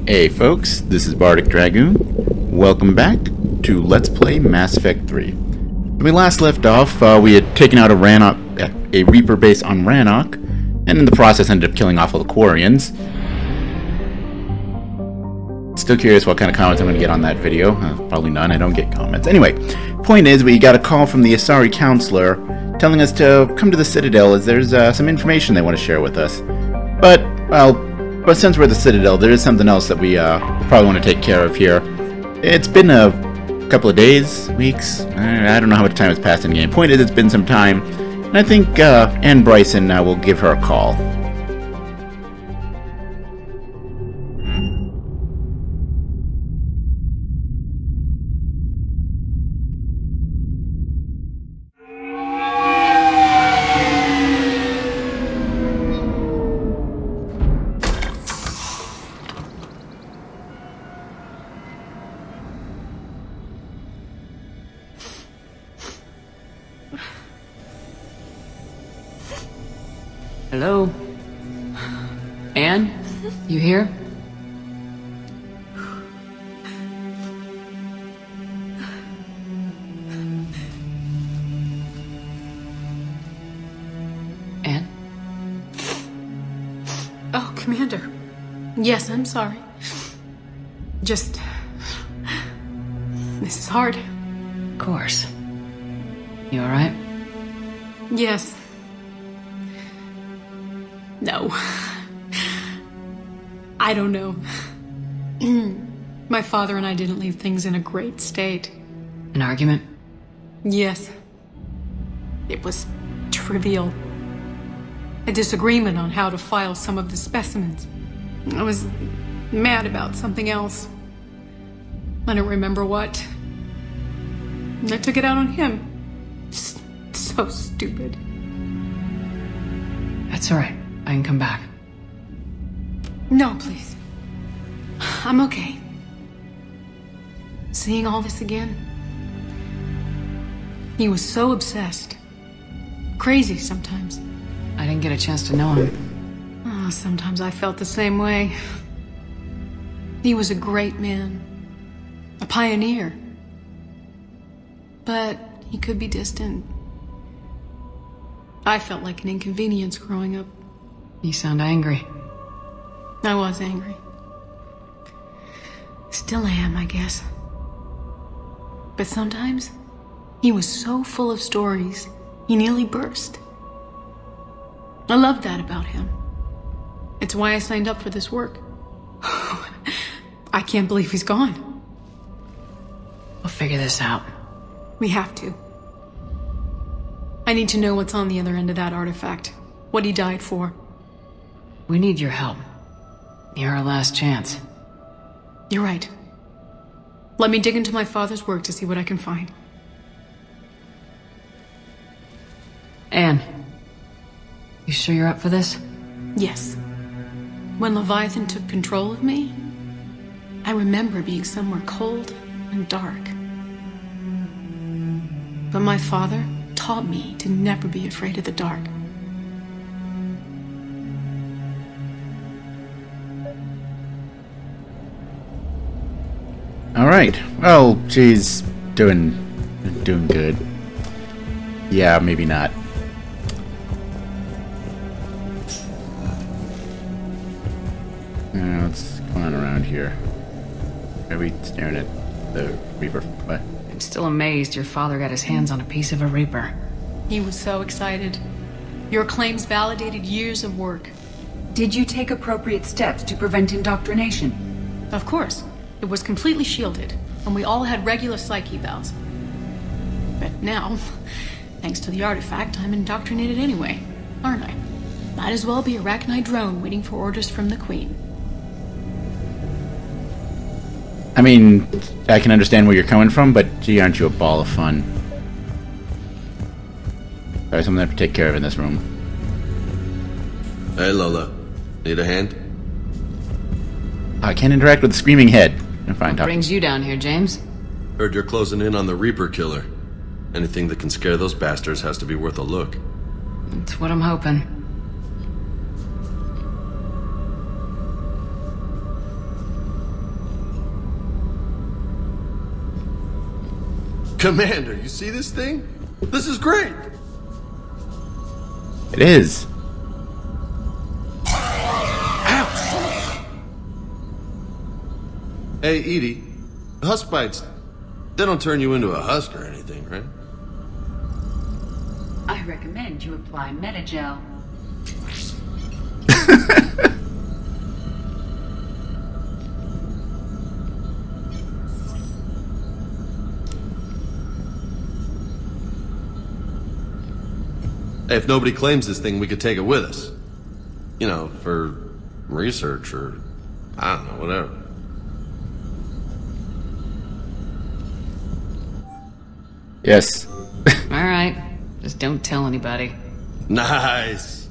Hey folks, this is Bardic Dragoon. Welcome back to Let's Play Mass Effect 3. When we last left off, we had taken out a Reaper base on Rannoch, and in the process ended up killing off all the Quarians. Still curious what kind of comments I'm going to get on that video. Probably none, I don't get comments. Anyway, point is, we got a call from the Asari counselor telling us to come to the Citadel as there's some information they want to share with us. But since we're at the Citadel, there is something else that we probably want to take care of here. It's been a couple of days, weeks, I don't know how much time has passed in the game. Point is, it's been some time, and I think Anne Bryson will give her a call. Hello? Anne? You here? Anne? Oh, Commander. Yes, I'm sorry. Just... this is hard. Of course. You alright? Yes. No. I don't know. My father and I didn't leave things in a great state. An argument? Yes. It was trivial. A disagreement on how to file some of the specimens. I was mad about something else. I don't remember what. And I took it out on him. So stupid. That's alright. I can come back. No, please. I'm okay. Seeing all this again. He was so obsessed. Crazy sometimes. I didn't get a chance to know him. Oh, sometimes I felt the same way. He was a great man. A pioneer. But he could be distant. I felt like an inconvenience growing up. You sound angry. I was angry. Still am, I guess. But sometimes, he was so full of stories, he nearly burst. I loved that about him. It's why I signed up for this work. I can't believe he's gone. We'll figure this out. We have to. I need to know what's on the other end of that artifact. What he died for. We need your help. You're our last chance. You're right. Let me dig into my father's work to see what I can find. Anne, you sure you're up for this? Yes. When Leviathan took control of me, I remember being somewhere cold and dark. But my father taught me to never be afraid of the dark. Alright, well, she's doing good. Yeah, maybe not. What's going on around here? Are we staring at the Reaper? What? I'm still amazed your father got his hands on a piece of a Reaper. He was so excited. Your claims validated years of work. Did you take appropriate steps to prevent indoctrination? Of course. It was completely shielded, and we all had regular psych evals. But now, thanks to the artifact, I'm indoctrinated anyway, aren't I? Might as well be a Arachnite drone waiting for orders from the Queen. I mean, I can understand where you're coming from, but gee, aren't you a ball of fun? Sorry, something I have to take care of in this room. Hey, Lola. Need a hand? I can't interact with the screaming head. Fine, What brings you down here, James? Heard you're closing in on the Reaper killer. Anything that can scare those bastards has to be worth a look. That's what I'm hoping. Commander, you see this thing? This is great! It is. Hey, Edie, husk bites, they don't turn you into a husk or anything, right? I recommend you apply Metagel. Hey, if nobody claims this thing, we could take it with us. You know, for research or, I don't know, whatever. Yes. Alright. Just don't tell anybody. Nice!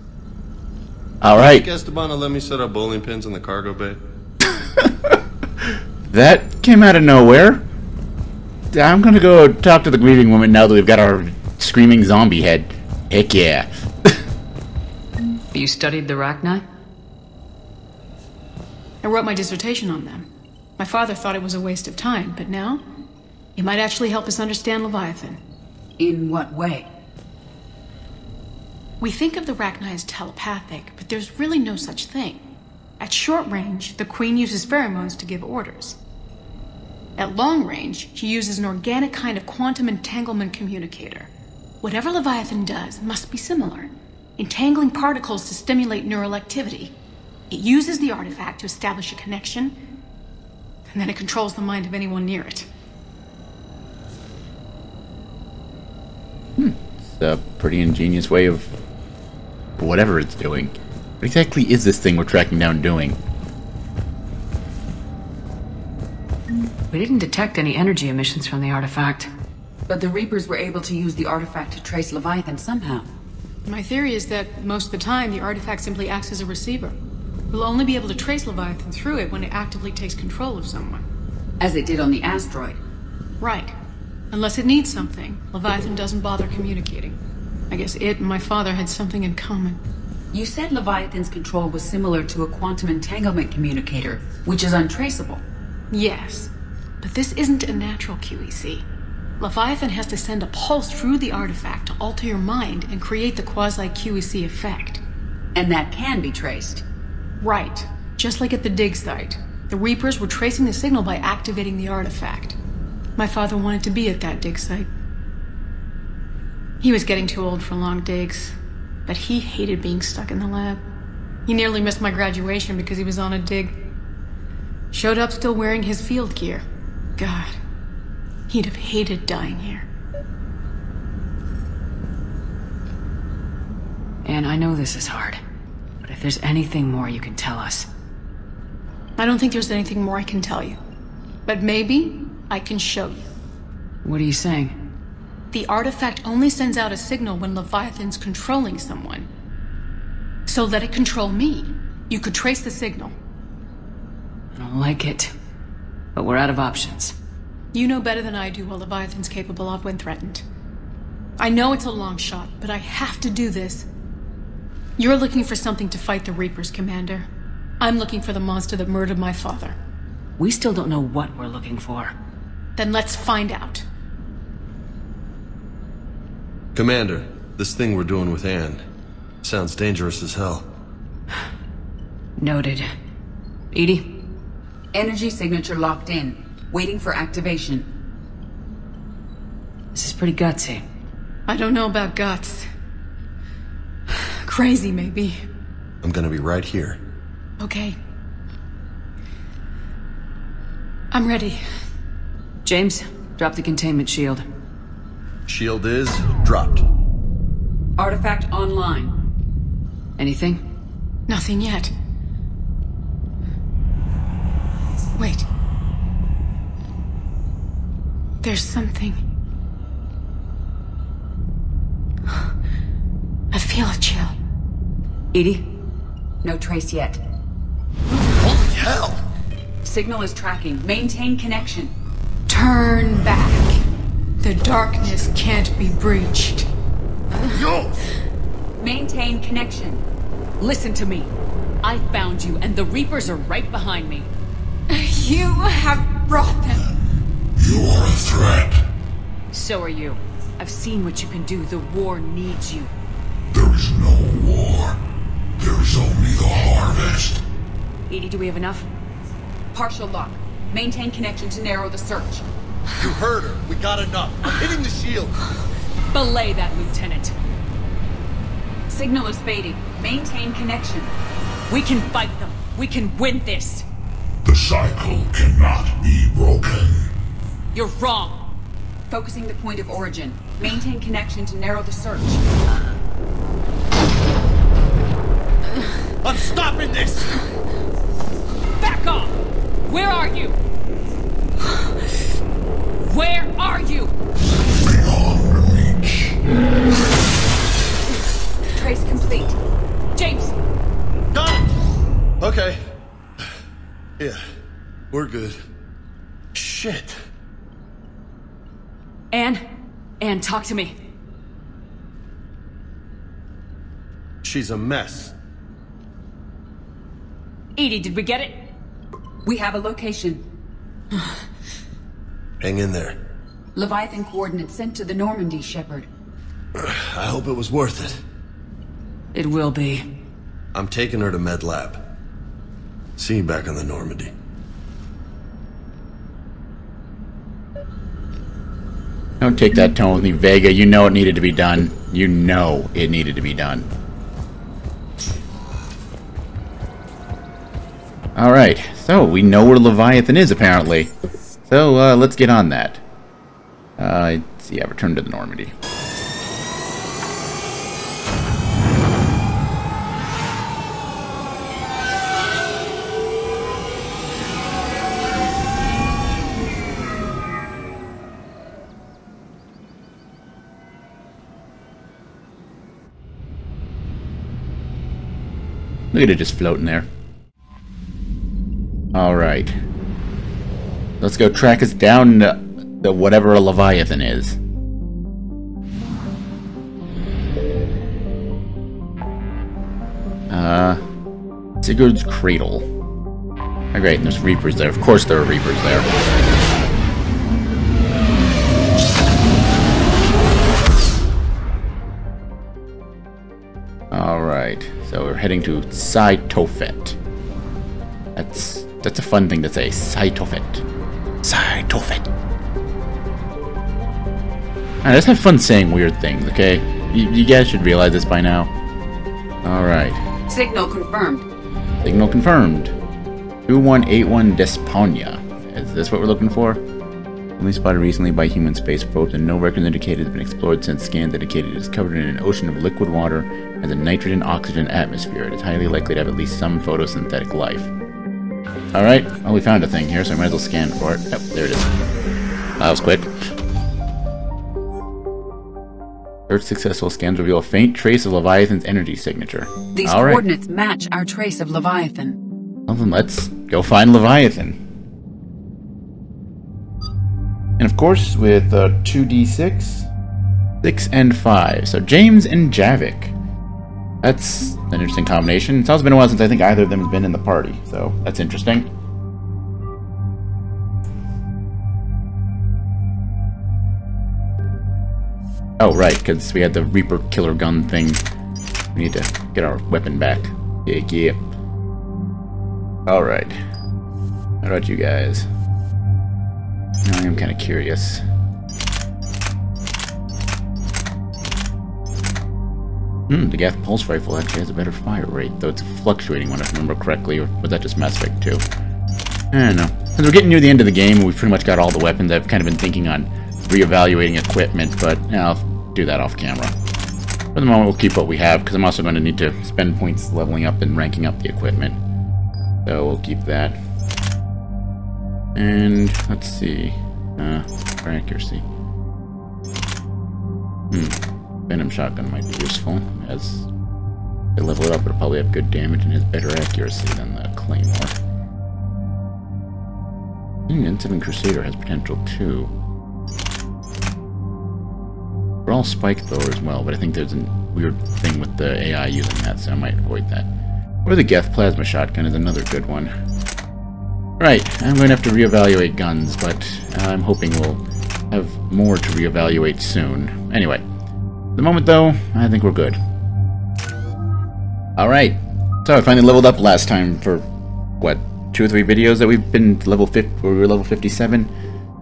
Alright. Esteban will let me set up bowling pins in the cargo bay. That came out of nowhere. I'm gonna go talk to the grieving woman now that we've got our screaming zombie head. Heck yeah. You studied the Rachni? I wrote my dissertation on them. My father thought it was a waste of time, but now it might actually help us understand Leviathan. In what way? We think of the Rachni as telepathic, but there's really no such thing. At short range, the Queen uses pheromones to give orders. At long range, she uses an organic kind of quantum entanglement communicator. Whatever Leviathan does must be similar, entangling particles to stimulate neural activity. It uses the artifact to establish a connection, and then it controls the mind of anyone near it. It's a pretty ingenious way of whatever it's doing. What exactly is this thing we're tracking down doing? We didn't detect any energy emissions from the artifact. But the Reapers were able to use the artifact to trace Leviathan somehow. My theory is that most of the time, the artifact simply acts as a receiver. We'll only be able to trace Leviathan through it when it actively takes control of someone. As it did on the asteroid. Right. Unless it needs something, Leviathan doesn't bother communicating. I guess it and my father had something in common. You said Leviathan's control was similar to a quantum entanglement communicator, which is untraceable. Yes, but this isn't a natural QEC. Leviathan has to send a pulse through the artifact to alter your mind and create the quasi-QEC effect. And that can be traced. Right. Just like at the dig site. The Reapers were tracing the signal by activating the artifact. My father wanted to be at that dig site. He was getting too old for long digs, but he hated being stuck in the lab. He nearly missed my graduation because he was on a dig. Showed up still wearing his field gear. God. He'd have hated dying here. And I know this is hard, but if there's anything more you can tell us. I don't think there's anything more I can tell you. But maybe I can show you. What are you saying? The artifact only sends out a signal when Leviathan's controlling someone. So let it control me. You could trace the signal. I don't like it, but we're out of options. You know better than I do what Leviathan's capable of when threatened. I know it's a long shot, but I have to do this. You're looking for something to fight the Reapers, Commander. I'm looking for the monster that murdered my father. We still don't know what we're looking for. Then let's find out. Commander, this thing we're doing with Anne sounds dangerous as hell. Noted. Edie? Energy signature locked in. Waiting for activation. This is pretty gutsy. I don't know about guts. Crazy, maybe. I'm gonna be right here. Okay. I'm ready. James, drop the containment shield. Shield is dropped. Artifact online. Anything? Nothing yet. Wait. There's something. I feel a chill. Edie? No trace yet. Holy hell! Signal is tracking. Maintain connection. Turn back. The darkness can't be breached. Yo! Maintain connection. Listen to me. I found you, and the Reapers are right behind me. You have brought them. You are a threat. So are you. I've seen what you can do. The war needs you. There is no war. There is only the harvest. Edie, do we have enough? Partial lock. Maintain connection to narrow the search. You heard her. We got enough. I'm hitting the shield. Belay that, Lieutenant. Signal is fading. Maintain connection. We can fight them. We can win this. The cycle cannot be broken. You're wrong. Focusing the point of origin. Maintain connection to narrow the search. I'm stopping this! Back off! Where are you? Where are you? Beyond reach. Trace complete. James! Got it! Okay. Yeah, we're good. Shit. Anne, talk to me. She's a mess. Edie, did we get it? We have a location. Hang in there. Leviathan coordinates sent to the Normandy, Shepard. I hope it was worth it. It will be. I'm taking her to Med Lab. See you back on the Normandy. Don't take that tone with me, Vega. You know it needed to be done. You know it needed to be done. Alright, so we know where Leviathan is, apparently. So, let's get on that. Let's see, return to the Normandy. Look at it just floating there. Alright. Let's go track us down to whatever a Leviathan is. Sigurd's Cradle. Oh, great, and there's Reapers there. Of course there are Reapers there. Alright, so we're heading to Sci-Fantasy. That's a fun thing to say. Sci-Fantasy. Sci-Fantasy. Alright, let's have fun saying weird things, okay? You guys should realize this by now. Alright. Signal confirmed. Signal confirmed. 2181 Desponia. Is this what we're looking for? Only spotted recently by human space probes, and no records indicated has been explored since scans indicated it is covered in an ocean of liquid water and has a nitrogen-oxygen atmosphere. It is highly likely to have at least some photosynthetic life. Alright, well we found a thing here, so I might as well scan for it. Yep, there it is. That was quick. Search successful. Scans reveal a faint trace of Leviathan's energy signature. These coordinates match our trace of Leviathan. Well then let's go find Leviathan. And of course, with 2d6, 6 and 5. So James and Javik. That's an interesting combination. It's also been a while since I think either of them has been in the party, so that's interesting. Oh, right, because we had the Reaper killer gun thing. We need to get our weapon back. Yeah. Alright. How about you guys? Now I am kind of curious. The Gath Pulse Rifle actually has a better fire rate, though it's a fluctuating one if I remember correctly, or was that just Mass Effect 2? I don't know. Since we're getting near the end of the game, and we've pretty much got all the weapons, I've kind of been thinking on reevaluating equipment, but I'll do that off camera. For the moment, we'll keep what we have, because I'm also going to need to spend points leveling up and ranking up the equipment. So we'll keep that. And let's see. For accuracy. Venom Shotgun might be useful, as they level it up, it'll probably have good damage and has better accuracy than the Claymore. N7 Crusader has potential too. We're all Spike Thrower as well, but I think there's a weird thing with the AI using that, so I might avoid that. Or the Geth Plasma Shotgun is another good one. Right, I'm going to have to reevaluate guns, but I'm hoping we'll have more to reevaluate soon. Anyway, at the moment though, I think we're good. Alright, so I finally leveled up last time for, what, 2 or 3 videos that we've been level 50, we were level 57.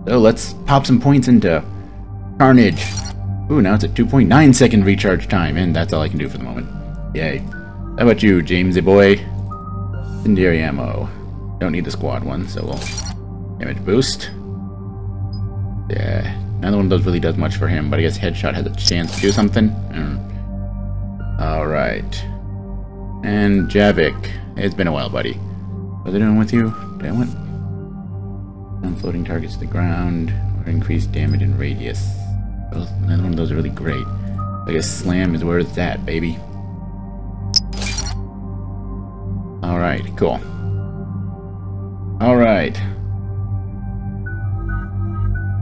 So let's pop some points into Carnage. Ooh, now it's at 2.9 second recharge time, and that's all I can do for the moment. Yay. How about you, Jamesy boy? Incendiary ammo. Don't need the squad one, so we'll damage boost. Yeah, neither one of those really does much for him, but I guess Headshot has a chance to do something. Alright. And Javik. It's been a while, buddy. What's it doing with you? Damn it. Non-floating targets to the ground, or increased damage and radius. Neither one of those are really great. I guess Slam is where it's at, baby. Alright, cool. Alright.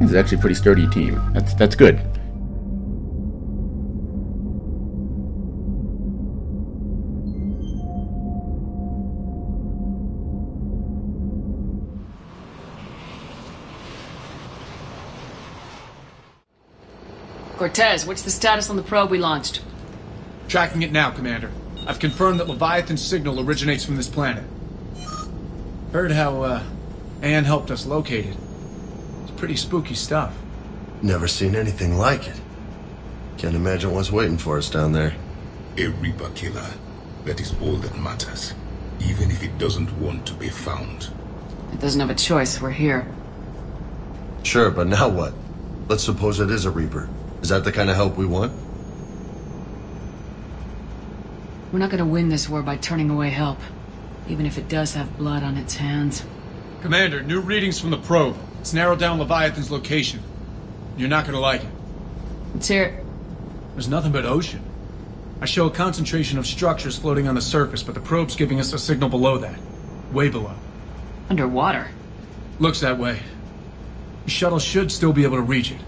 This is actually a pretty sturdy team. That's good. Cortez, what's the status on the probe we launched? Tracking it now, Commander. I've confirmed that Leviathan's signal originates from this planet. Heard how, Anne helped us locate it. It's pretty spooky stuff. Never seen anything like it. Can't imagine what's waiting for us down there. A Reaper killer. That is all that matters. Even if it doesn't want to be found. It doesn't have a choice, we're here. Sure, but now what? Let's suppose it is a Reaper. Is that the kind of help we want? We're not gonna win this war by turning away help. Even if it does have blood on its hands. Commander, new readings from the probe. It's narrowed down Leviathan's location. You're not gonna like it. Let's hear it. There's nothing but ocean. I show a concentration of structures floating on the surface, but the probe's giving us a signal below that. Way below. Underwater. Looks that way. The shuttle should still be able to reach it.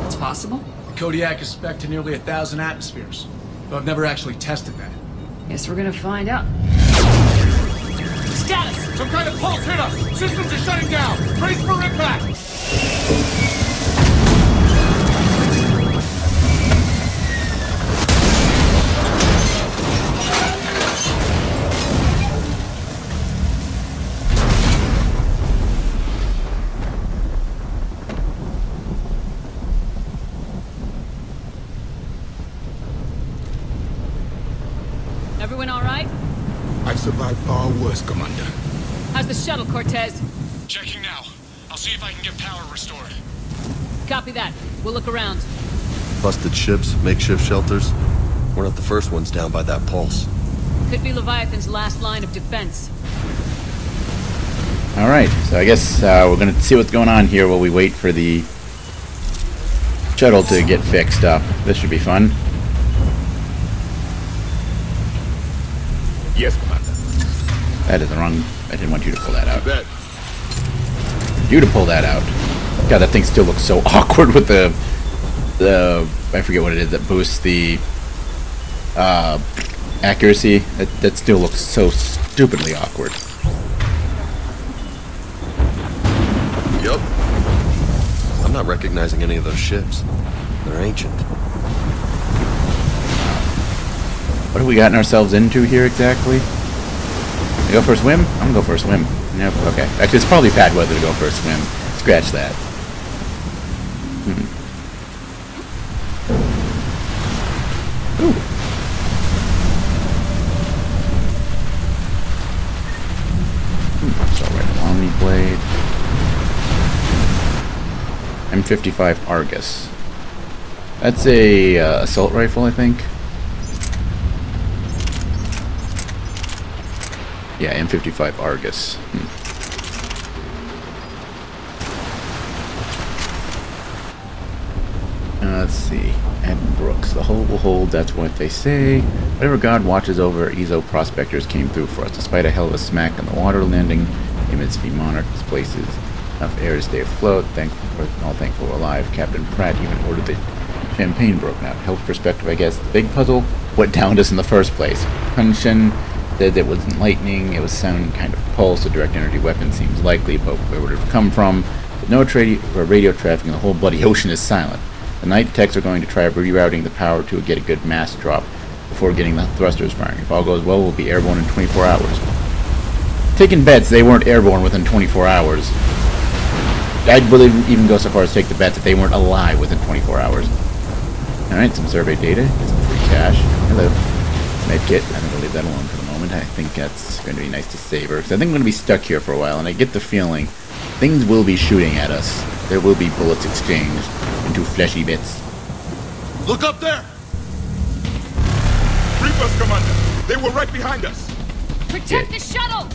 It's possible? The Kodiak is spec'd to nearly 1,000 atmospheres, but I've never actually tested that. Guess we're gonna find out. Status! Some kind of pulse hit us! Systems are shutting down! Brace for impact! Everyone alright? I've survived far worse, Commander. How's the shuttle, Cortez? Checking now. I'll see if I can get power restored. Copy that. We'll look around. Busted ships, makeshift shelters. We're not the first ones down by that pulse. Could be Leviathan's last line of defense. Alright, so I guess we're gonna see what's going on here while we wait for the shuttle to get fixed up. This should be fun. Yes, Commander. That is the wrong... I didn't want you to pull that out. Bet. You to pull that out. God, that thing still looks so awkward with the I forget what it is that boosts the accuracy. That still looks so stupidly awkward. Yup. I'm not recognizing any of those ships. They're ancient. What have we gotten ourselves into here exactly? You go for a swim? I'm gonna go for a swim. Nope, okay. Actually, it's probably bad weather to go for a swim. Scratch that. Ooh. It's alright. Omni Blade. M55 Argus. That's a assault rifle, I think. Yeah, M55 Argus. Let's see. Ed Brooks. The hull will hold, that's what they say. Whatever God watches over, Ezo prospectors came through for us. Despite a hell of a smack on the water landing, amidst the Monarch displaces enough air to stay afloat. All thankful we're alive. Captain Pratt even ordered the champagne broken out. Health perspective, I guess. The big puzzle, what downed us in the first place? Kunshin Said it wasn't lightning, it was sound kind of pulse. A direct energy weapon seems likely, but where would it have come from? With no radio traffic and the whole bloody ocean is silent. The night techs are going to try rerouting the power to get a good mass drop before getting the thrusters firing. If all goes well, we'll be airborne in 24 hours. Taking bets they weren't airborne within 24 hours. I'd really even go so far as to take the bet that they weren't alive within 24 hours. Alright, some survey data, get some free cash. Hello. Medkit. I'm going to leave that alone for the moment. I think that's going to be nice to save her, because I think I'm going to be stuck here for a while, and I get the feeling things will be shooting at us. There will be bullets exchanged into fleshy bits. Look up there! Reapers, Commander! They were right behind us! Protect the shuttle!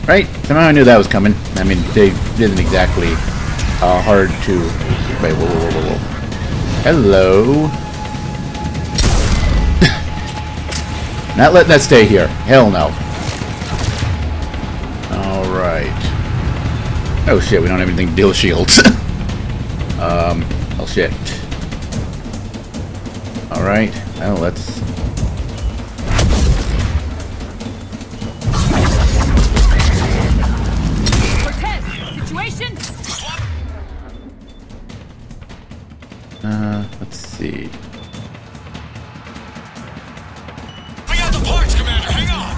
Right? Somehow I knew that was coming. I mean, they didn't exactly hard to... Wait, whoa. Hello? Not letting that stay here. Hell no. Alright. Oh shit, we don't have anything to deal with shields. Oh shit. Alright, well, let's... Let's see. I got the parts, Commander. Hang on.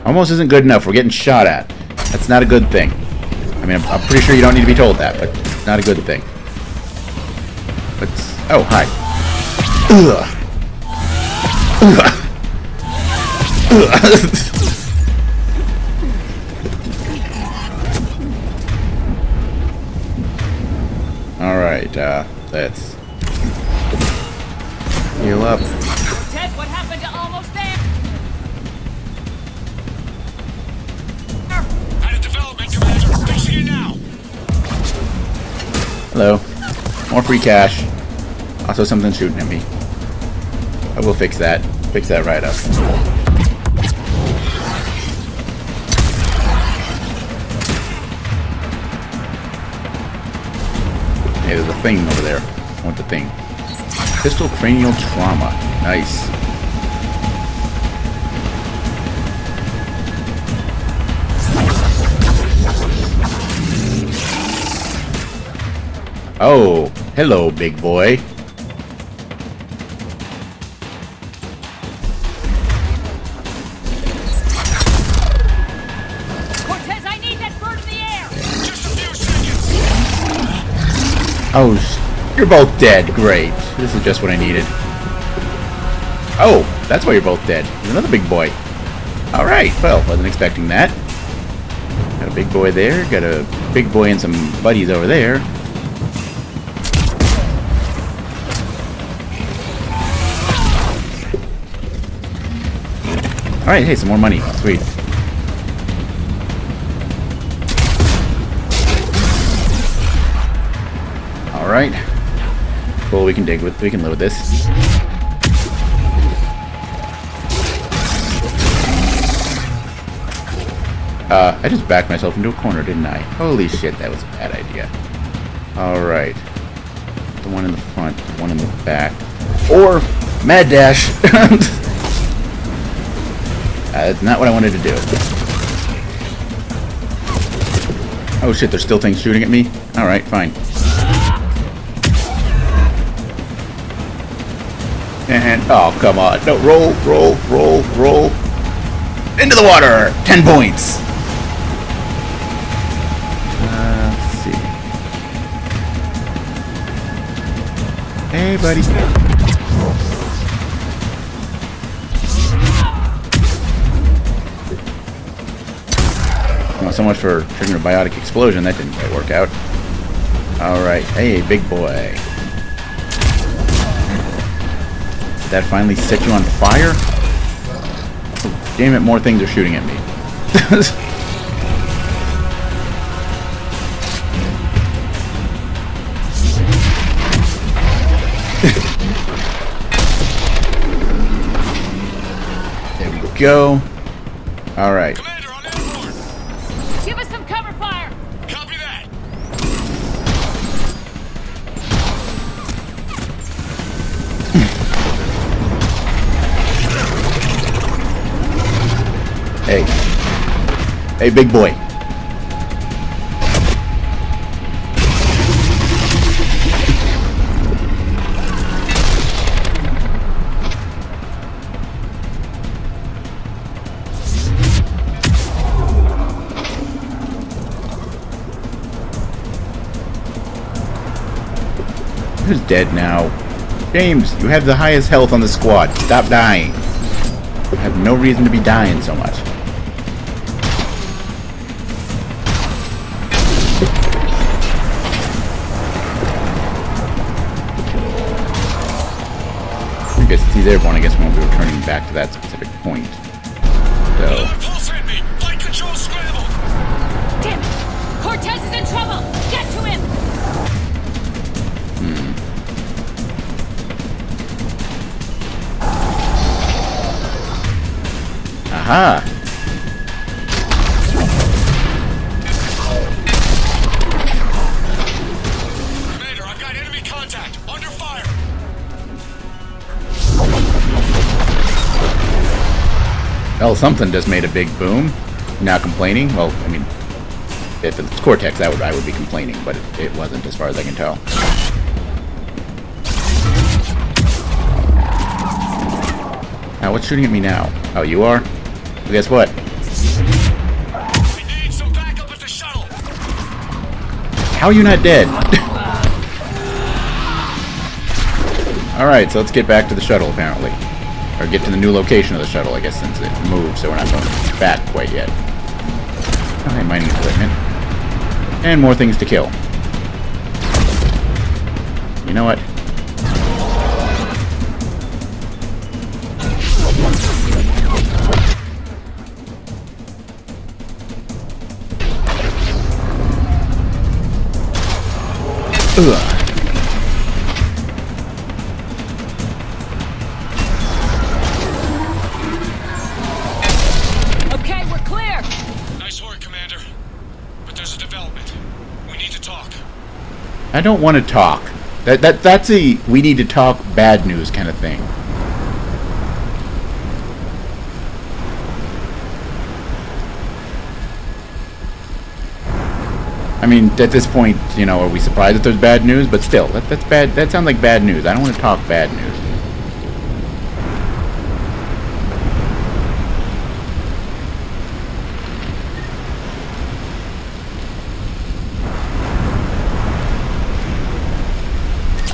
Almost isn't good enough. We're getting shot at. That's not a good thing. I mean, I'm pretty sure you don't need to be told that, but it's not a good thing. But oh, hi. All right, let's heal up. Ted, what happened to almost there? Hello. More free cash. Also something shooting at me. I will fix that. Fix that right up. Hey, there's a thing over there. I want the thing. Pistol cranial trauma. Nice. Oh, hello, big boy. Cortez, I need that bird in the air. Just a few seconds. Oh, you're both dead. Great. This is just what I needed. Oh, that's why you're both dead. There's another big boy. All right. Well, wasn't expecting that. Got a big boy there. Got a big boy and some buddies over there. Alright, hey, some more money. Sweet. Alright. Cool, we can live with this. I just backed myself into a corner, didn't I? Holy shit, that was a bad idea. Alright. The one in the front, the one in the back. Or Mad Dash! That's not what I wanted to do. Oh shit, there's still things shooting at me? Alright, fine. And, oh, come on. No, roll. Into the water! 10 points! Let's see. Hey, buddy. so much for triggering a biotic explosion. That didn't quite work out. Alright. Hey, big boy. Did that finally set you on fire? Oh, damn it, more things are shooting at me. There we go. Alright. Commander, I'm airborne. Give us some cover fire! Copy that. Hey. Hey, big boy. Who's dead now? James, you have the highest health on the squad. Stop dying. You have no reason to be dying so much. I guess he's airborne. I guess we won't be returning back to that specific point. So. Pulse hit me. Flight control scrambled. Damn it! Cortez is in trouble! Get to him! Aha! Commander, I've got enemy contact. Under fire. Well, something just made a big boom. Now complaining? Well, I mean, if it's Cortex, I would be complaining, but it wasn't, as far as I can tell. Now, what's shooting at me now? Oh, you are? Well, guess what? We need some backup at the shuttle. How are you not dead? Alright, so let's get back to the shuttle, apparently. Or get to the new location of the shuttle, I guess, since it moved, so we're not going back quite yet. Okay, mining equipment. And more things to kill. You know what? Ugh. Okay, we're clear! Nice work, Commander. But there's a development. We need to talk. I don't want to talk. That's a we need to talk bad news kind of thing. I mean, at this point, you know, are we surprised that there's bad news? But still, that's bad. That sounds like bad news. I don't want to talk bad news.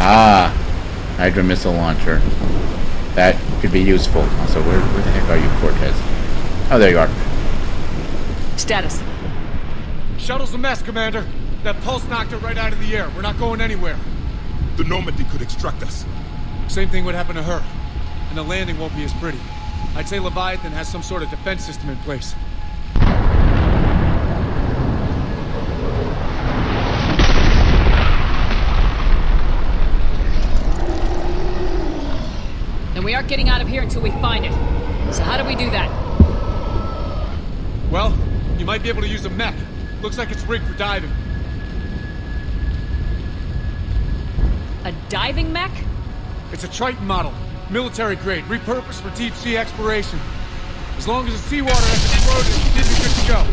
Ah, Hydra missile launcher. That could be useful. Also, where the heck are you, Cortez? Oh, there you are. Status. Shuttle's a mess, Commander. That pulse knocked it right out of the air. We're not going anywhere. The Normandy could extract us. Same thing would happen to her. And the landing won't be as pretty. I'd say Leviathan has some sort of defense system in place. And we aren't getting out of here until we find it. So how do we do that? Well, you might be able to use a mech. Looks like it's rigged for diving. A diving mech? It's a Triton model. Military grade, repurposed for deep sea exploration. As long as the seawater hasn't corroded, it should be good to go.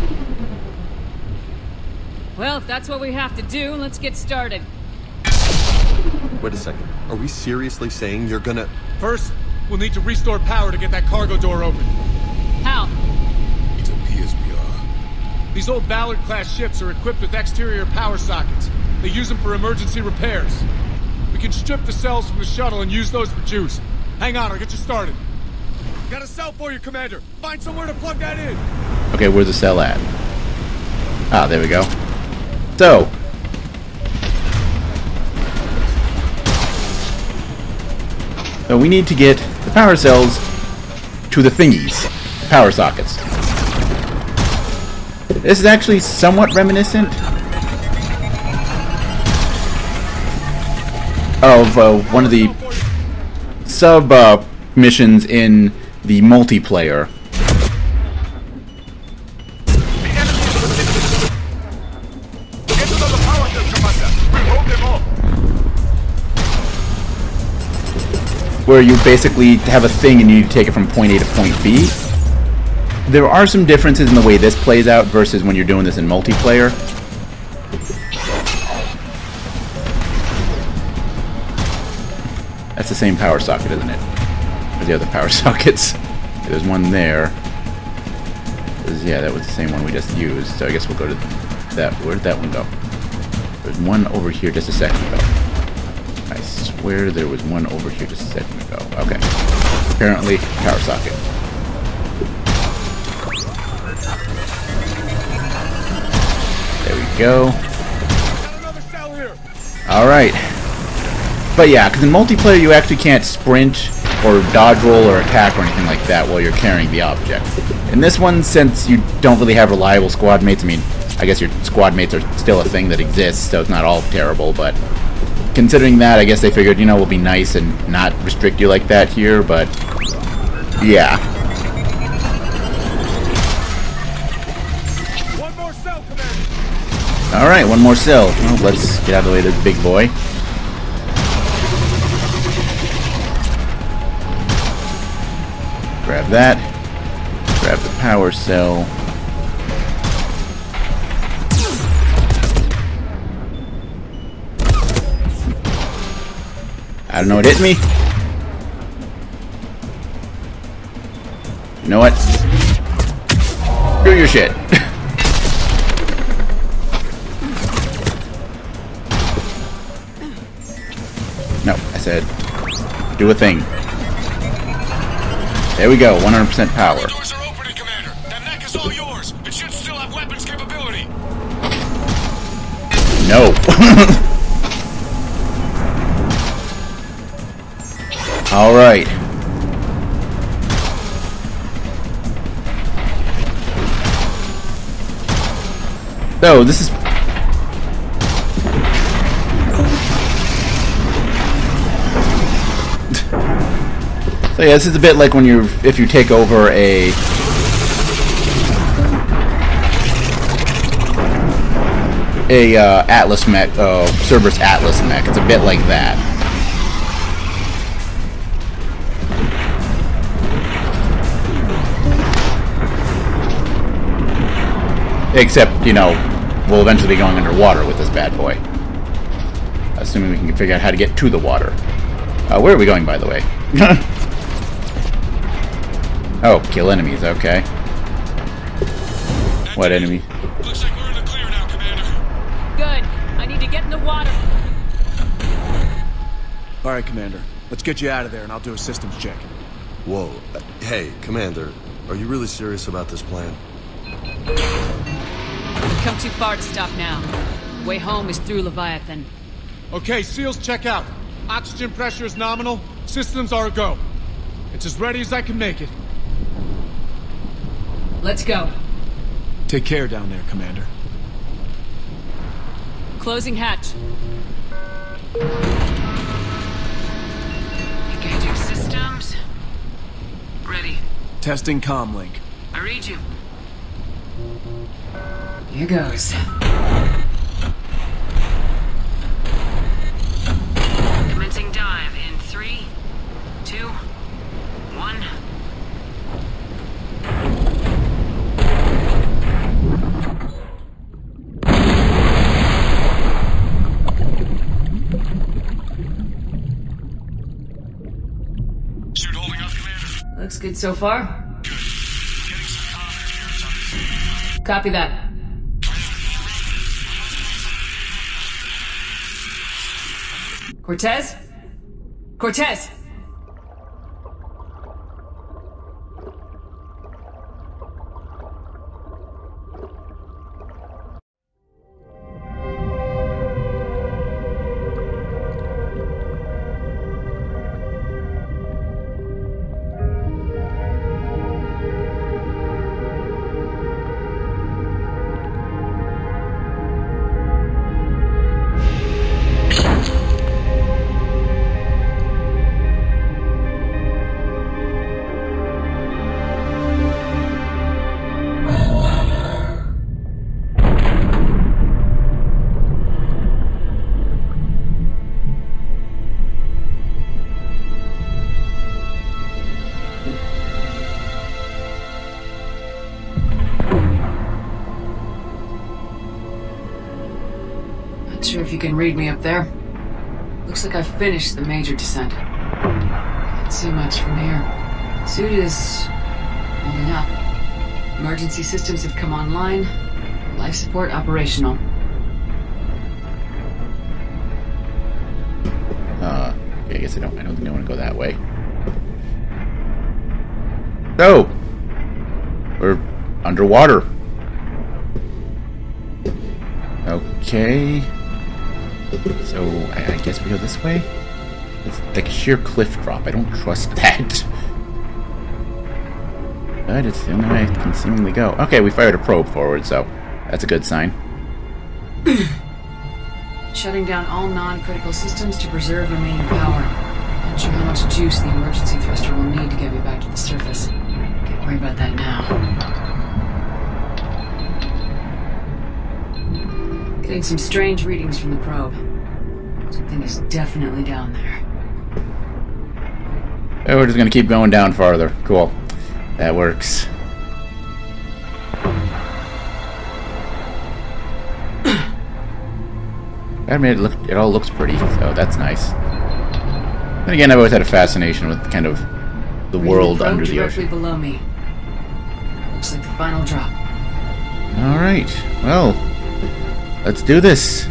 Well, if that's what we have to do, let's get started. Wait a second. Are we seriously saying you're gonna... First, we'll need to restore power to get that cargo door open. How? It appears we are. These old Ballard-class ships are equipped with exterior power sockets. They use them for emergency repairs. We can strip the cells from the shuttle and use those for juice. Hang on, I'll get you started. Got a cell for you, Commander. Find somewhere to plug that in. Okay, where's the cell at? Ah, there we go. So, we need to get the power cells to the thingies, power sockets. This is actually somewhat reminiscent of one of the sub-missions in the multiplayer. Where you basically have a thing and you need to take it from point A to point B. There are some differences in the way this plays out versus when you're doing this in multiplayer. That's the same power socket, isn't it? Or the other power sockets. There's one there. Yeah, that was the same one we just used, so I guess we'll go to that. Where did that one go? There's one over here just a second ago. I swear there was one over here just a second ago. Okay. Apparently, power socket. There we go. Alright. But yeah, because in multiplayer you actually can't sprint or dodge roll or attack or anything like that while you're carrying the object. In this one, since you don't really have reliable squad mates, I mean, I guess your squad mates are still a thing that exists, so it's not all terrible, but considering that, I guess they figured, you know, we'll be nice and not restrict you like that here, but yeah. One more cell, Commander. Alright, one more cell. Well, let's get out of the way of this big boy. Grab that. Grab the power cell. I don't know what hit me. You know what? Do your shit. No, I said do a thing. There we go, 100% power. The doors are opening, Commander. That mech is all yours. It should still have weapons capability. No. All right. So this is. So yeah, this is a bit like when if you take over a Atlas mech, Cerberus Atlas mech. It's a bit like that. Except, you know, we'll eventually be going underwater with this bad boy. Assuming we can figure out how to get to the water. Where are we going, by the way? Oh, kill enemies, okay. What enemy? Looks like we're in the clear now, Commander. Good. I need to get in the water. All right, Commander. Let's get you out of there, and I'll do a systems check. Whoa. Hey, Commander, are you really serious about this plan? We've come too far to stop now. Way home is through Leviathan. Okay, SEALs check out. Oxygen pressure is nominal. Systems are a go. It's as ready as I can make it. Let's go. Take care down there, Commander. Closing hatch. Engaging systems. Ready. Testing comm link. I read you. Here goes. Commencing dive in 3, 2, 1. Suit holding up, Commander. Looks good so far. Good. Getting some comm interference on this. Copy that. Cortez? Cortez! sure if you can read me up there. Looks like I've finished the major descent. Can't see much from here. Suit is holding up. Emergency systems have come online. Life support operational. Okay, I guess I don't think I want to go that way. So, we're underwater. Okay. So, I guess we go this way? It's like a sheer cliff drop. I don't trust that. But it's the only way I can seemingly go. Okay, we fired a probe forward, so that's a good sign. Shutting down all non-critical systems to preserve remaining power. Not sure how much juice the emergency thruster will need to get me back to the surface. Can't worry about that now. Getting some strange readings from the probe. Something is definitely down there. Oh, we're just gonna keep going down farther. Cool. That works. I mean, it all looks pretty, so that's nice. Then again, I've always had a fascination with kind of the world under the ocean. Below me. Looks like the final drop. All right. Well, let's do this.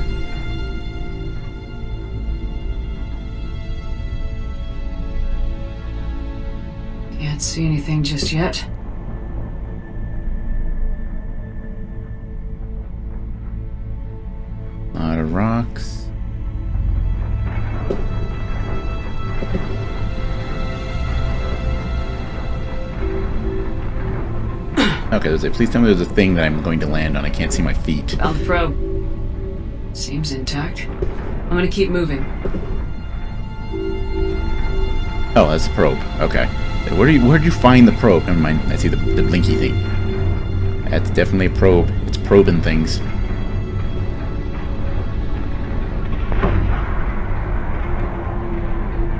Can't see anything just yet. A lot of rocks. Okay, please tell me there's a thing that I'm going to land on. I can't see my feet. Found the probe. Seems intact. I'm gonna keep moving. Oh, that's a probe. Okay. Where'd you find the probe? Never mind. I see the blinky thing. That's definitely a probe. It's probing things.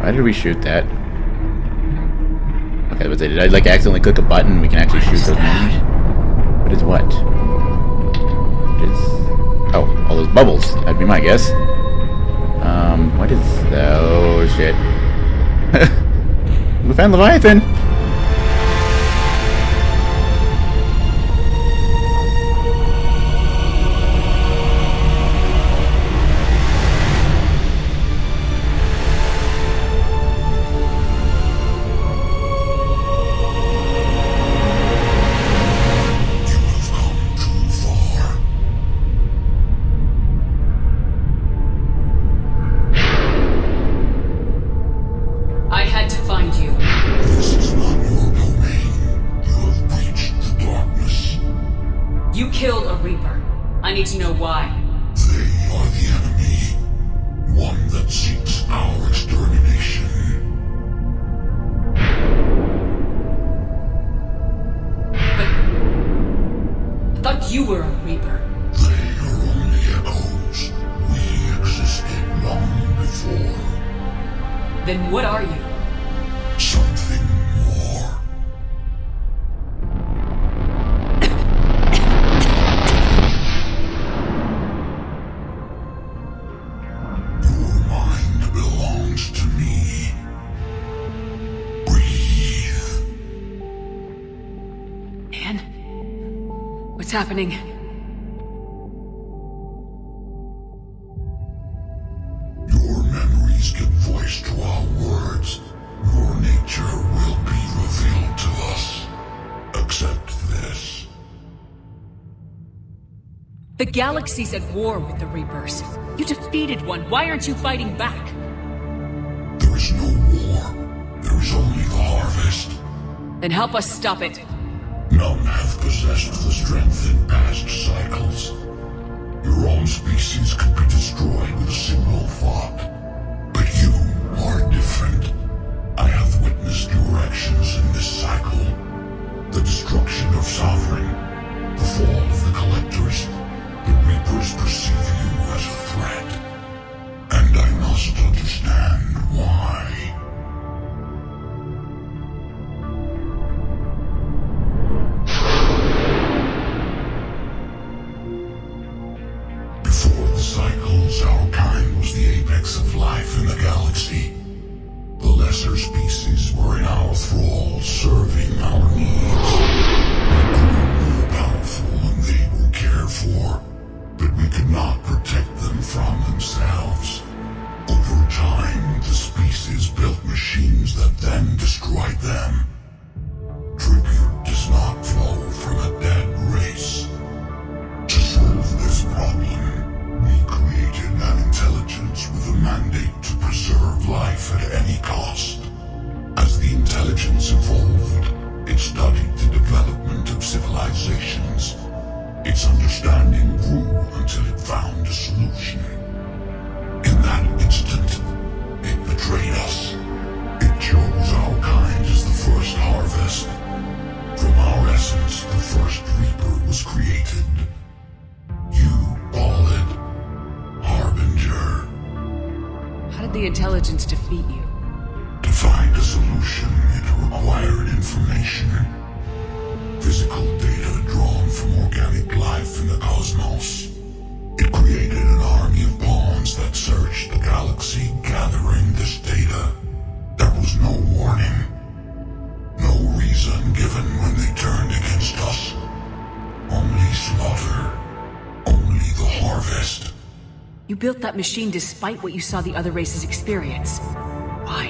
Why did we shoot that? Okay, did I like accidentally click a button? We can actually shoot those things. What is what? What is? Oh, all those bubbles. That'd be my guess. What is? Oh shit! We found Leviathan. You were a Reaper. They are only echoes. We existed long before. Then what are you? Something more. Your mind belongs to me. Breathe. Anne? What's happening? Your memories give voice to our words. Your nature will be revealed to us. Accept this. The galaxy's at war with the Reapers. You defeated one. Why aren't you fighting back? There is no war. There is only the harvest. Then help us stop it. None have possessed the strength in past cycles. Your own species could be destroyed with a single thought. But you are different. I have witnessed your actions in this cycle. The destruction of Sovereign, the fall of the Collectors. The Reapers perceive you as a threat. And I must understand why. Before the cycles, our Its understanding grew until it found a solution. In that instant, it betrayed us. It chose our kind as the first harvest. From our essence, the first Reaper was created. You call it Harbinger. How did the intelligence defeat you? To find a solution, it required information. Physical data drawn from organic life in the cosmos. It created an army of pawns that searched the galaxy, gathering this data. There was no warning. No reason given when they turned against us. Only slaughter. Only the harvest. You built that machine despite what you saw the other races experience. Why?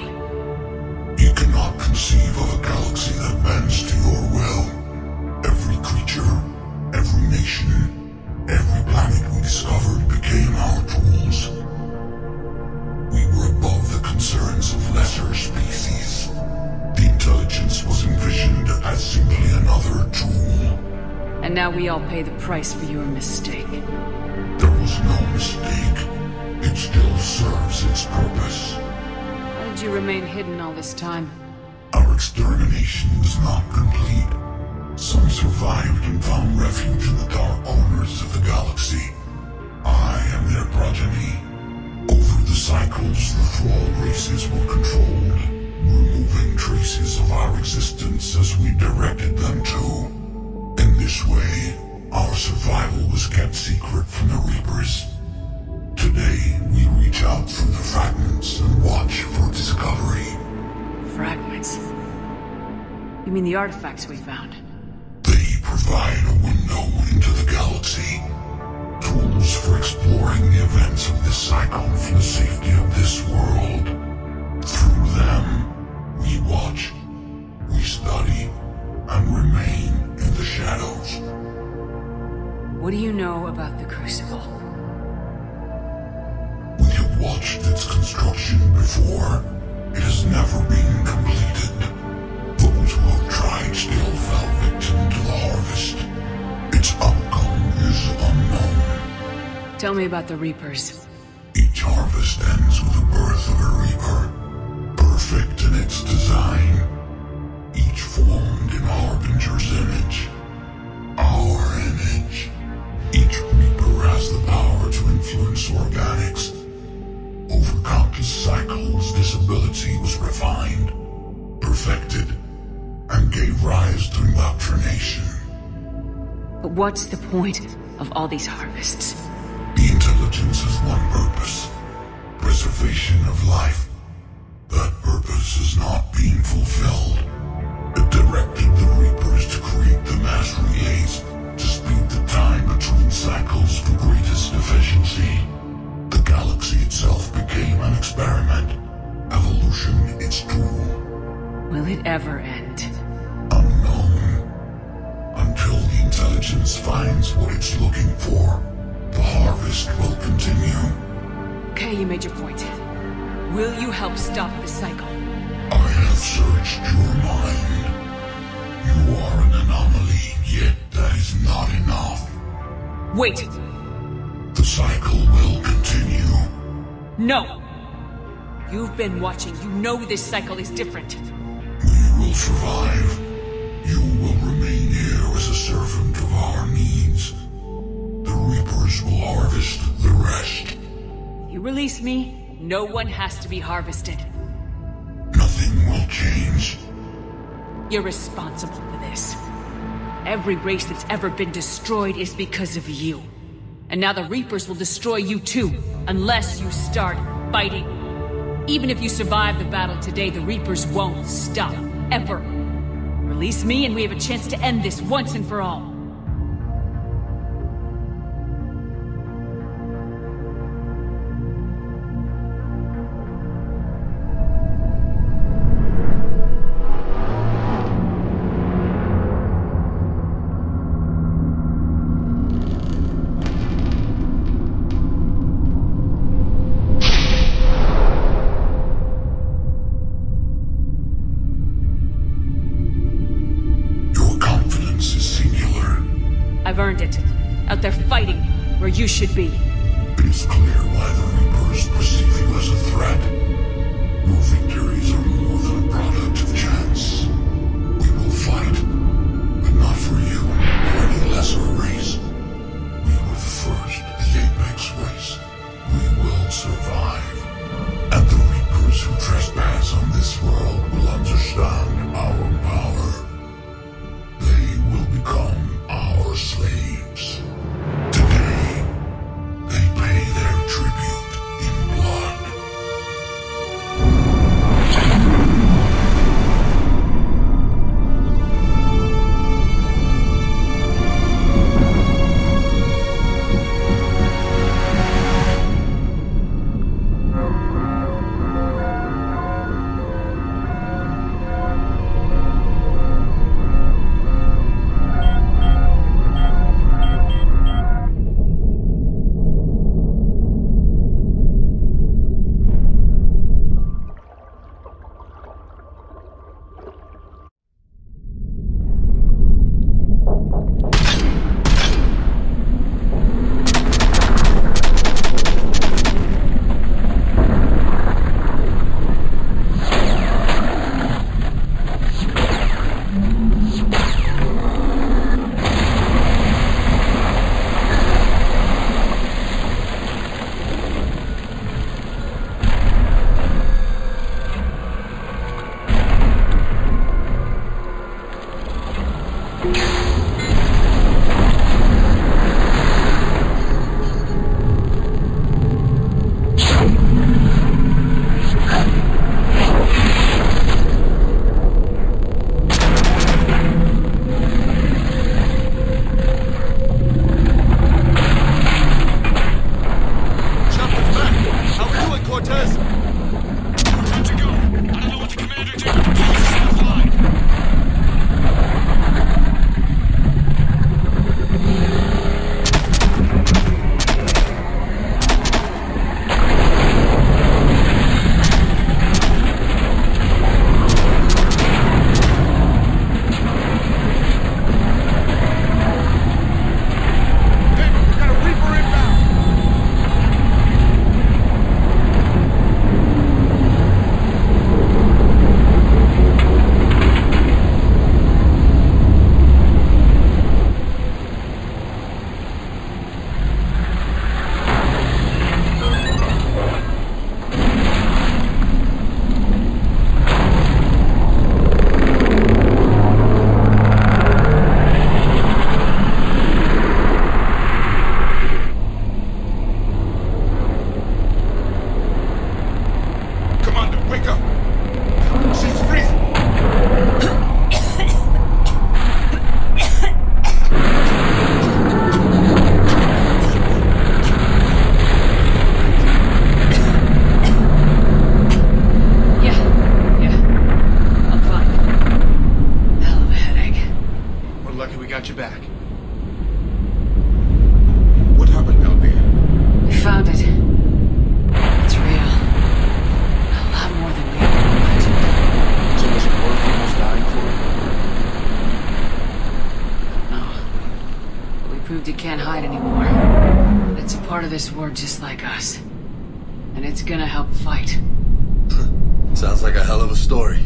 You cannot conceive of a galaxy that bends to your will. Every creature, every nation, every planet we discovered became our tools. We were above the concerns of lesser species. The intelligence was envisioned as simply another tool. And now we all pay the price for your mistake. There was no mistake. It still serves its purpose. How did you remain hidden all this time? Our extermination was not complete. Some survived and found refuge in the dark corners of the galaxy. I am their progeny. Over the cycles, the thrall races were controlled, removing traces of our existence as we directed them to. In this way, our survival was kept secret from the Reapers. Today, we reach out through the fragments and watch for discovery. Fragments? You mean the artifacts we found? They provide a window into the galaxy. Tools for exploring the events of this cycle from the safety of this world. Through them, we watch, we study, and remain in the shadows. What do you know about the Crucible? We have watched its construction before. It has never been completed. Those who have tried still fell victim to the harvest. Its outcome is unknown. Tell me about the Reapers. Each harvest ends with the birth of a Reaper. Perfect in its design. Each formed in Harbinger's image. Our image. Each Reaper has the power to influence organics. Over countless cycles, this ability was refined, perfected, and gave rise to indoctrination. But what's the point of all these harvests? The intelligence has one purpose: preservation of life. That purpose is not being fulfilled. It directed the Reapers to create the mass relays to speed the time between cycles for greatest efficiency. The galaxy itself became an experiment. Evolution its tool. Will it ever end? Unknown. Until the intelligence finds what it's looking for, the harvest will continue. Okay, you made your point. Will you help stop the cycle? I have searched your mind. You are an anomaly, yet that is not enough. Wait! The cycle will continue. No! You've been watching. You know this cycle is different. We will survive. You will remain here as a servant of our needs. The Reapers will harvest the rest. You release me, no one has to be harvested. Nothing will change. You're responsible for this. Every race that's ever been destroyed is because of you. And now the Reapers will destroy you too, unless you start fighting. Even if you survive the battle today, the Reapers won't stop, ever. Release me and we have a chance to end this once and for all. I've earned it. Out there fighting, where you should be. It is clear why the Reapers perceive you as a threat. Your victories are more than a product of chance. We will fight, but not for you or any lesser race. We were the first, the Apex race. We will survive. And the Reapers who trespass on this world will understand our power. They will become our slaves. Today, they pay their tribute in blood. Can't hide anymore. It's a part of this war just like us. And it's gonna help fight. Sounds like a hell of a story.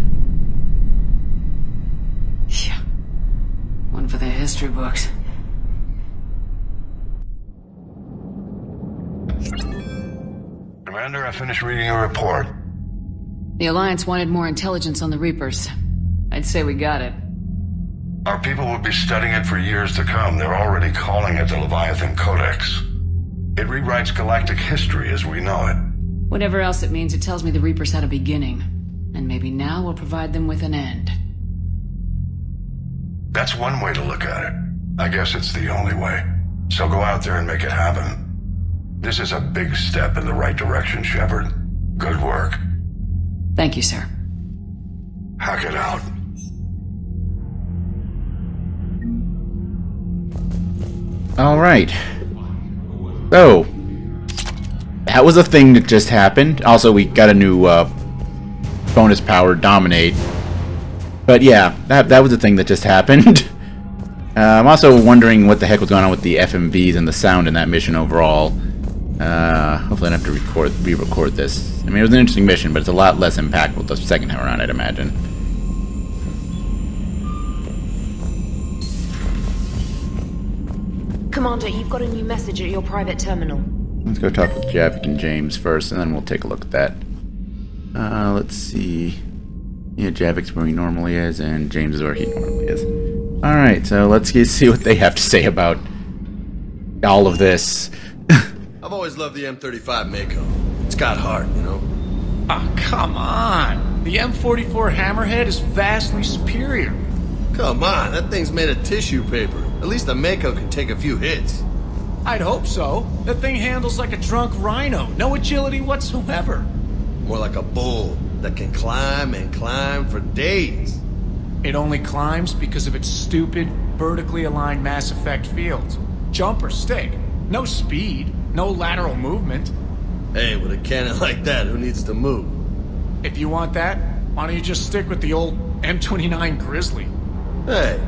Yeah. One for the history books. Commander, I finished reading your report. The Alliance wanted more intelligence on the Reapers. I'd say we got it. Our people will be studying it for years to come. They're already calling it the Leviathan Codex. It rewrites galactic history as we know it. Whatever else it means, it tells me the Reapers had a beginning. And maybe now we'll provide them with an end. That's one way to look at it. I guess it's the only way. So go out there and make it happen. This is a big step in the right direction, Shepard. Good work. Thank you, sir. Hack it out. Alright. So, that was a thing that just happened. Also, we got a new bonus power, Dominate. But yeah, that was a thing that just happened. I'm also wondering what the heck was going on with the FMVs and the sound in that mission overall. Hopefully I don't have to re-record this. I mean, it was an interesting mission, but it's a lot less impactful the second time around, I'd imagine. Commander, you've got a new message at your private terminal. Let's go talk with Javik and James first, and then we'll take a look at that. Let's see. Yeah, Javik's where he normally is, and James is where he normally is. Alright, so let's see what they have to say about all of this. I've always loved the M35 Mako. It's got heart, you know? Oh, come on. The M44 Hammerhead is vastly superior. Come on, that thing's made of tissue paper. At least the Mako can take a few hits. I'd hope so. That thing handles like a drunk rhino. No agility whatsoever. More like a bull that can climb and climb for days. It only climbs because of its stupid, vertically aligned Mass Effect fields. Jump or stick. No speed. No lateral movement. Hey, with a cannon like that, who needs to move? If you want that, why don't you just stick with the old M29 Grizzly? Hey,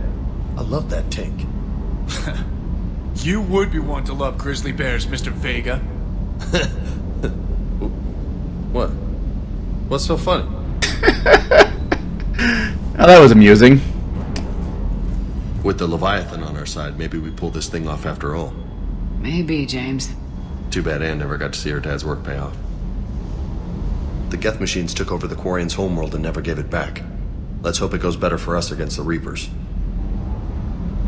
I love that tank. You would be one to love grizzly bears, Mr. Vega. What? What's so funny? Oh, that was amusing. With the Leviathan on our side, maybe we pull this thing off after all. Maybe, James. Too bad Anne never got to see her dad's work pay off. The Geth machines took over the Quarian's homeworld and never gave it back. Let's hope it goes better for us against the Reapers.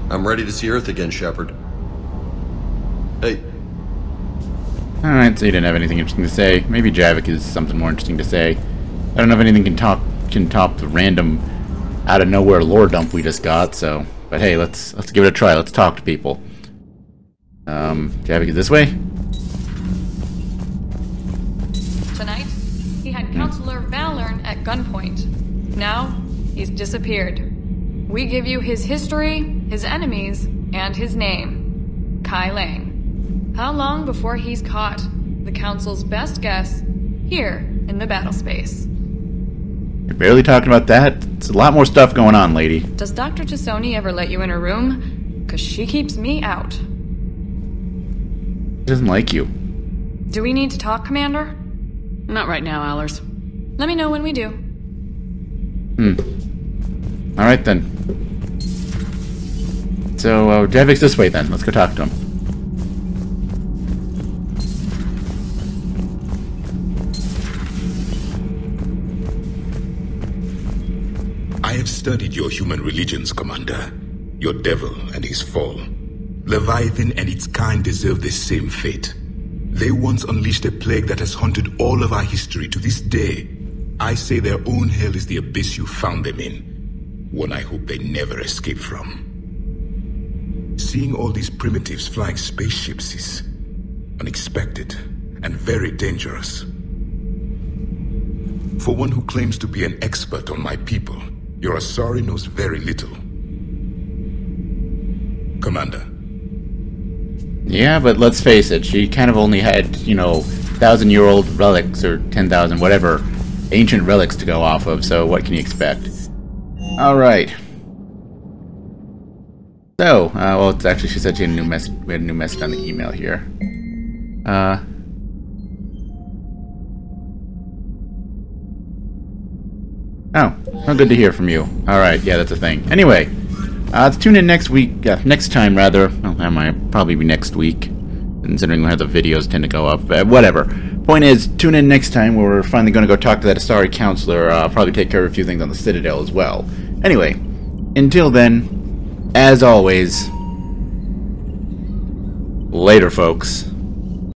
I'm ready to see Earth again, Shepard. Hey. Alright, so you didn't have anything interesting to say. Maybe Javik is something more interesting to say. I don't know if anything can top the random out of nowhere lore dump we just got, so but hey, let's give it a try. Let's talk to people. Javik is this way? Tonight, he had Counselor Valern at gunpoint. Now, he's disappeared. We give you his history, his enemies, and his name. Kai Lang. How long before he's caught? The Council's best guess, here in the battle space. You're barely talking about that. It's a lot more stuff going on, lady. Does Dr. Tassoni ever let you in her room? 'Cause she keeps me out. She doesn't like you. Do we need to talk, Commander? Not right now, Allers. Let me know when we do. Alright then. So, Javik's this way then. Let's go talk to him. I have studied your human religions, Commander. Your devil and his fall. Leviathan and its kind deserve the same fate. They once unleashed a plague that has haunted all of our history to this day. I say their own hell is the abyss you found them in. One I hope they never escape from. Seeing all these primitives flying spaceships is unexpected and very dangerous. For one who claims to be an expert on my people, your Asari knows very little. Commander. Yeah, but let's face it, she kind of only had, 1,000-year-old relics, or 10,000, whatever, ancient relics to go off of, so what can you expect? Alright. So, well, it's actually, she said she had a new message, we had a new message on the email here. Oh, good to hear from you. Alright, yeah, that's a thing. Anyway, let's tune in next week, next time rather. Well, that might probably be next week, considering how the videos tend to go up, but whatever. Point is, tune in next time where we're finally going to go talk to that Asari counselor, probably take care of a few things on the Citadel as well. Anyway, until then, as always, later folks.